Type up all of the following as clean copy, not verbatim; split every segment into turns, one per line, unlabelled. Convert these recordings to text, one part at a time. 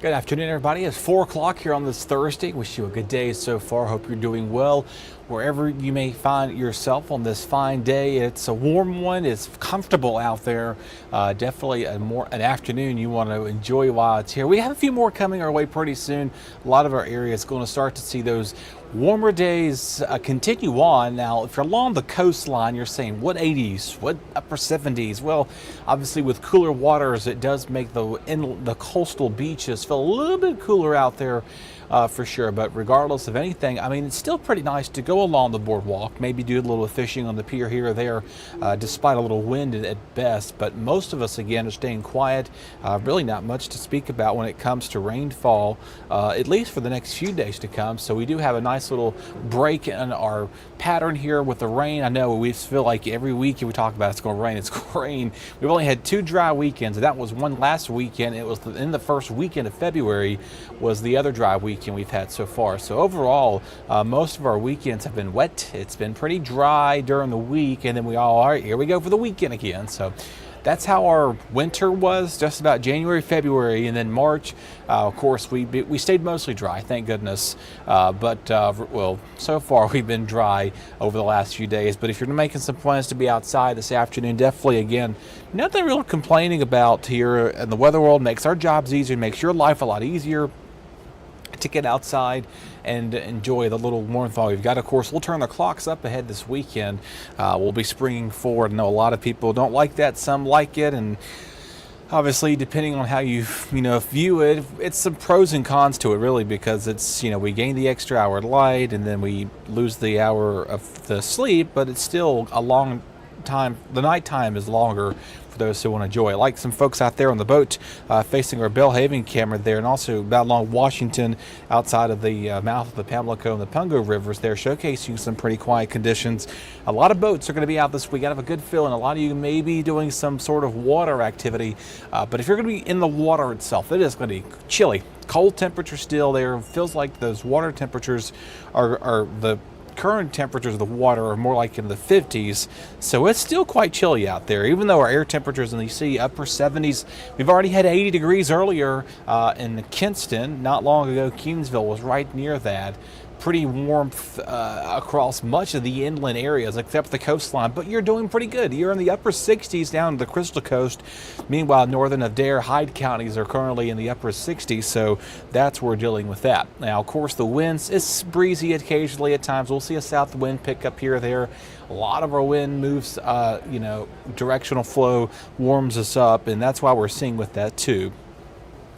Good afternoon, everybody. It's 4 o'clock here on this Thursday. Wish you a good day so far. Hope you're doing well wherever you may find yourself on this fine day. It's a warm one. It's comfortable out there. Definitely an afternoon you want to enjoy while it's here. We have a few more coming our way pretty soon. A lot of our area is going to start to see those warmer days continue on. Now, if you're along the coastline, you're saying, what 80s, what upper 70s? Well, obviously with cooler waters, it does make the coastal beaches feel a little bit cooler out there for sure. But regardless of anything, I mean, it's still pretty nice to go along the boardwalk, maybe do a little fishing on the pier here or there, despite a little wind at best. But most of us, again, are staying quiet. Really not much to speak about when it comes to rainfall, at least for the next few days to come. So we do have a nice little break in our pattern here with the rain. I know we feel like every week we talk about it's going to rain, it's going to rain. We've only had 2 dry weekends, and that was one last weekend. It was in the first weekend of February was the other dry weekend we've had so far. So overall, most of our weekends have been wet. It's been pretty dry during the week, and then all right, here we go for the weekend again. So that's how our winter was, just about January, February, and then March. Of course, we stayed mostly dry, thank goodness. Well, so far we've been dry over the last few days. But if you're making some plans to be outside this afternoon, definitely, again, nothing real complaining about here. And the weather world makes our jobs easier, makes your life a lot easier to get outside and enjoy the little warmth we've got. Of course, we'll turn the clocks up ahead this weekend. We'll be springing forward. I know a lot of people don't like that. Some like it, and obviously, depending on how you view it, it's some pros and cons to it, really, because it's, we gain the extra hour of light and then we lose the hour of the sleep, but it's still a long time. The nighttime is longer for those who want to enjoy it. Like some folks out there on the boat facing our Belhaven camera there, and also about along Washington outside of the mouth of the Pamlico and the Pungo rivers there, showcasing some pretty quiet conditions. A lot of boats are going to be out this week. I have a good feeling a lot of you may be doing some sort of water activity, but if you're going to be in the water itself, it is going to be chilly. Cold temperature still there. It feels like those water temperatures are the current temperatures of the water are more like in the 50s, so it's still quite chilly out there, even though our air temperatures in the sea upper 70s. We've already had 80 degrees earlier in Kinston. Not long ago, Keensville was right near that. Pretty warmth across much of the inland areas except the coastline, but you're doing pretty good. You're in the upper 60s down the Crystal Coast. Meanwhile, northern Adair, Hyde counties are currently in the upper 60s, so that's where we're dealing with that. Now, of course, the winds, it's breezy occasionally at times. We'll see a south wind pick up here or there. A lot of our wind moves, directional flow warms us up, and that's why we're seeing with that too.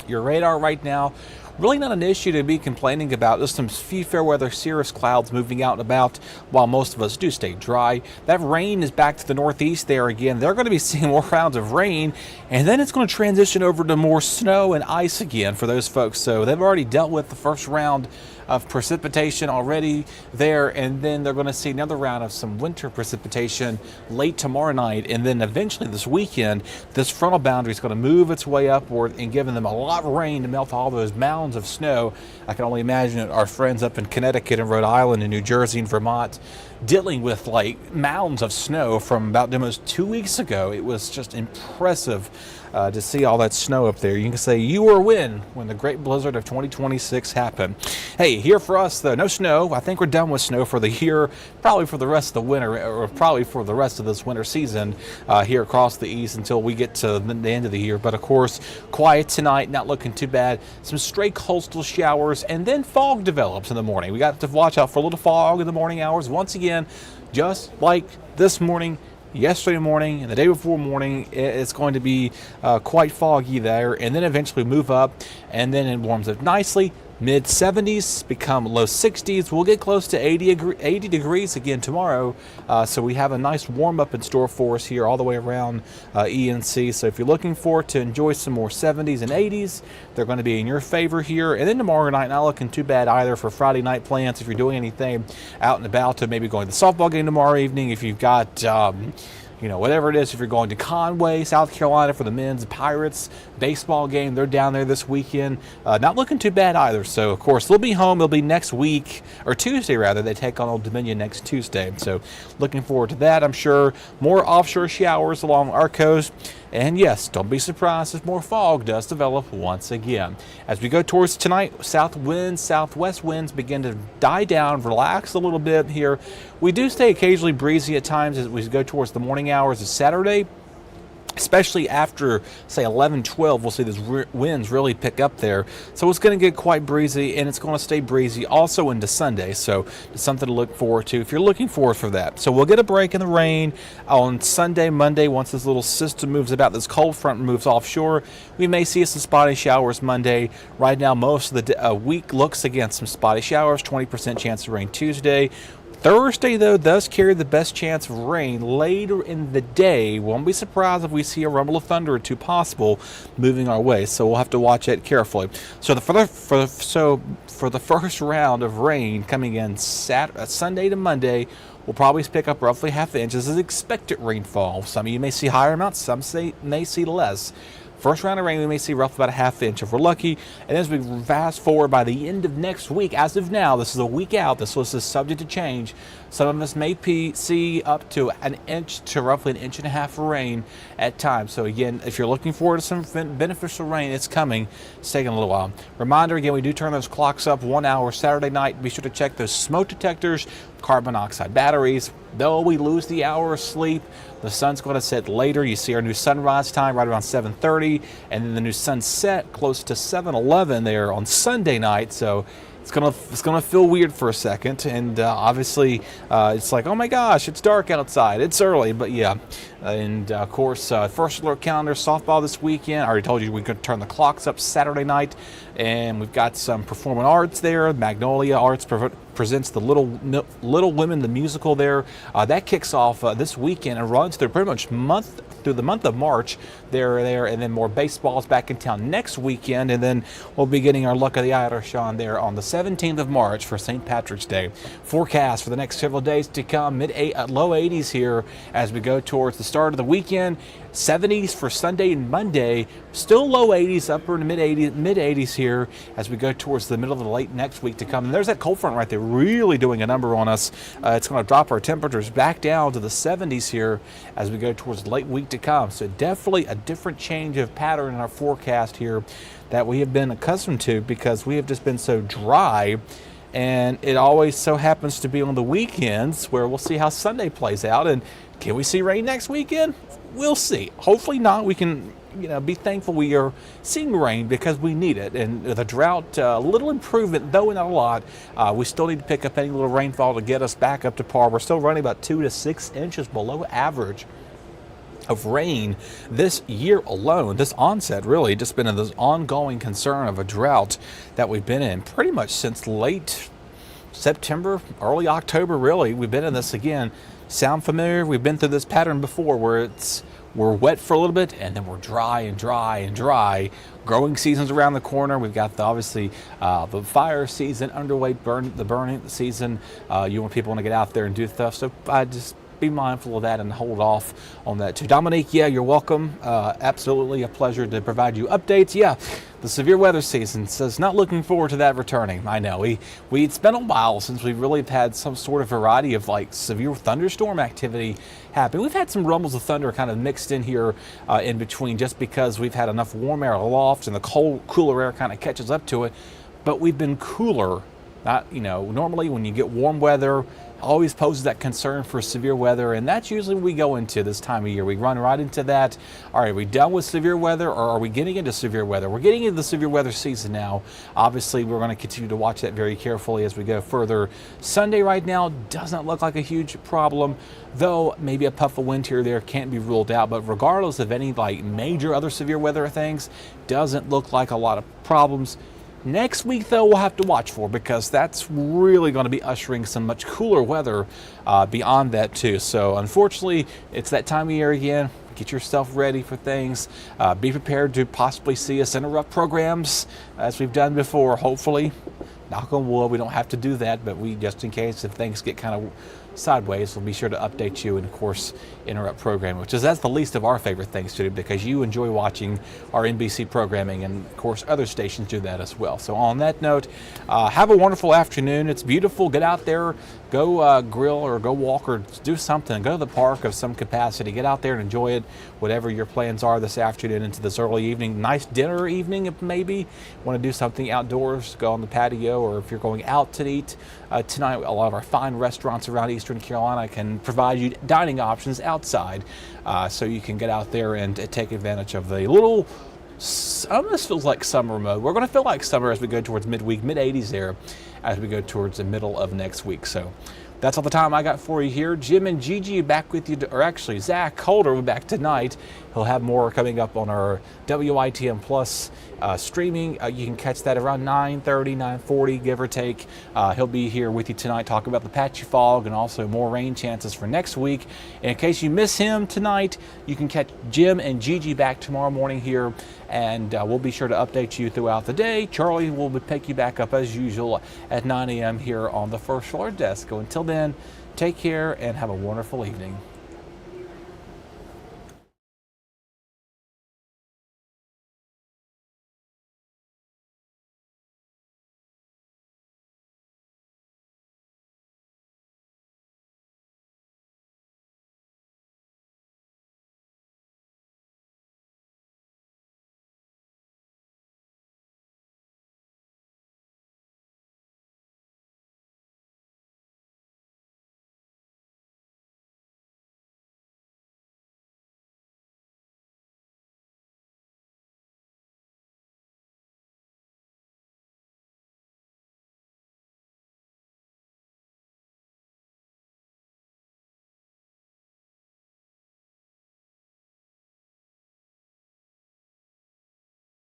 Your radar right now, really not an issue to be complaining about. Just some few fair weather cirrus clouds moving out and about while most of us do stay dry. That rain is back to the northeast there again. They're going to be seeing more rounds of rain, and then it's going to transition over to more snow and ice again for those folks. So they've already dealt with the first round of precipitation already there, and then they're going to see another round of some winter precipitation late tomorrow night, and then eventually this weekend this frontal boundary is going to move its way upward and giving them a lot of rain to melt all those mounds of snow. I can only imagine our friends up in Connecticut and Rhode Island and New Jersey and Vermont dealing with like mounds of snow from about almost 2 weeks ago. It was just impressive to see all that snow up there. You can say you were when the great blizzard of 2026 happened. Hey, here for us though, no snow. I think we're done with snow for the year, probably for the rest of the winter, or probably for the rest of this winter season here across the east until we get to the end of the year. But of course, quiet tonight, not looking too bad. Some stray coastal showers, and then fog develops in the morning. We got to watch out for a little fog in the morning hours. Once again, just like this morning, yesterday morning, and the day before morning, it's going to be quite foggy there, and then eventually move up, and then it warms up nicely. Mid 70s become low 60s. We'll get close to 80 degrees again tomorrow. So we have a nice warm up in store for us here all the way around ENC. So if you're looking forward to enjoy some more 70s and 80s, they're going to be in your favor here. And then tomorrow night, not looking too bad either for Friday night plans. If you're doing anything out and about, to maybe going to the softball game tomorrow evening, if you've got whatever it is, if you're going to Conway, South Carolina for the men's Pirates baseball game, they're down there this weekend. Not looking too bad either. So, of course, they'll be home. They'll be next week, or Tuesday rather. They take on Old Dominion next Tuesday. So, looking forward to that, I'm sure. More offshore showers along our coast. And yes, don't be surprised if more fog does develop once again. As we go towards tonight, south winds, southwest winds begin to die down, relax a little bit here. We do stay occasionally breezy at times as we go towards the morning hours of Saturday. Especially after, say, 11, 12, we'll see those winds really pick up there. So it's going to get quite breezy, and it's going to stay breezy also into Sunday. So it's something to look forward to if you're looking forward for that. So we'll get a break in the rain on Sunday, Monday. Once this little system moves about, this cold front moves offshore, we may see some spotty showers Monday. Right now, most of the week looks against some spotty showers, 20% chance of rain Tuesday. Thursday, though, does carry the best chance of rain later in the day. Won't be surprised if we see a rumble of thunder or two possible moving our way, so we'll have to watch it carefully. So for the first round of rain coming in Sunday to Monday, we'll probably pick up roughly ½ inch. This is expected rainfall. Some of you may see higher amounts, some may see less. First round of rain, we may see roughly about ½ inch if we're lucky. And as we fast forward by the end of next week, as of now, this is a week out. This list is subject to change. Some of us may see up to an inch to roughly 1.5 inches of rain at times. So again, if you're looking forward to some beneficial rain, it's coming. It's taking a little while. Reminder again, we do turn those clocks up 1 hour Saturday night. Be sure to check those smoke detectors, carbon monoxide batteries. Though we lose the hour of sleep, the sun's going to set later. You see our new sunrise time right around 7:30, and then the new sunset close to 7:11 there on Sunday night. So it's gonna feel weird for a second, and obviously it's like, oh my gosh, it's dark outside. It's early, but yeah. And of course, first alert calendar, softball this weekend. I already told you we're going to turn the clocks up Saturday night, and we've got some performing arts there. Magnolia Arts presents the Little Women, the musical there. That kicks off this weekend and runs through pretty much through the month of March there, and then more baseballs back in town next weekend, and then we'll be getting our luck of the Irish on there on the 17th of March for St. Patrick's Day. Forecast for the next several days to come, low 80s here as we go towards the start of the weekend. 70s for Sunday and Monday, still low 80s, upper to mid 80s here as we go towards the middle of the late next week to come. And there's that cold front right there really doing a number on us. It's going to drop our temperatures back down to the 70s here as we go towards the late week to come. So definitely a different change of pattern in our forecast here that we have been accustomed to because we have just been so dry. And it always so happens to be on the weekends where we'll see how Sunday plays out. And can we see rain next weekend? We'll see. Hopefully not. We can, be thankful we are seeing rain because we need it. And the drought, a little improvement, though not a lot. We still need to pick up any little rainfall to get us back up to par. We're still running about 2 to 6 inches below average of rain this year alone. This onset really just been in this ongoing concern of a drought that we've been in pretty much since late September, early October really. We've been in this again. Sound familiar? We've been through this pattern before where we're wet for a little bit and then we're dry and dry and dry. Growing season's around the corner. We've got obviously the fire season underway, the burning season. People want to get out there and do stuff. So I just be mindful of that and hold off on that too. Dominique, yeah, you're welcome. Absolutely a pleasure to provide you updates. Yeah, the severe weather season says not looking forward to that returning. I know it's been a while since we've really had some sort of variety of like severe thunderstorm activity happen. We've had some rumbles of thunder kind of mixed in here in between just because we've had enough warm air aloft and the cooler air kind of catches up to it. But we've been cooler. Normally when you get warm weather, always poses that concern for severe weather, and that's usually what we go into this time of year. We run right into that. All right, are we done with severe weather, or are we getting into severe weather? We're getting into the severe weather season now. Obviously, we're going to continue to watch that very carefully as we go further. Sunday right now doesn't look like a huge problem, though maybe a puff of wind here or there can't be ruled out. But regardless of any major other severe weather things, doesn't look like a lot of problems. Next week, though, we'll have to watch for because that's really going to be ushering some much cooler weather beyond that, too. So, unfortunately, it's that time of year again. Get yourself ready for things. Be prepared to possibly see us interrupt programs as we've done before. Hopefully, knock on wood, we don't have to do that, but just in case if things get kind of sideways, we'll be sure to update you and, of course, interrupt programming, that's the least of our favorite things to do, because you enjoy watching our NBC programming, and of course other stations do that as well. So on that note, have a wonderful afternoon. It's beautiful. Get out there, go grill or go walk or do something. Go to the park of some capacity. Get out there and enjoy it, whatever your plans are this afternoon into this early evening. Nice dinner evening, if maybe want to do something outdoors, go on the patio, or if you're going out to eat tonight, a lot of our fine restaurants around Eastern Carolina can provide you dining options outside, so you can get out there and take advantage of the little, almost feels like summer mode. We're going to feel like summer as we go towards midweek, mid-80s there, as we go towards the middle of next week. So that's all the time I got for you here. Jim and Gigi back with you, or actually Zach Holder will be back tonight. He'll have more coming up on our WITN Plus streaming. You can catch that around 9:30, 9:40, give or take. He'll be here with you tonight talking about the patchy fog and also more rain chances for next week. And in case you miss him tonight, you can catch Jim and Gigi back tomorrow morning here, and we'll be sure to update you throughout the day. Charlie will pick you back up as usual at 9 a.m. here on the First Floor Desk. So until then, take care and have a wonderful evening.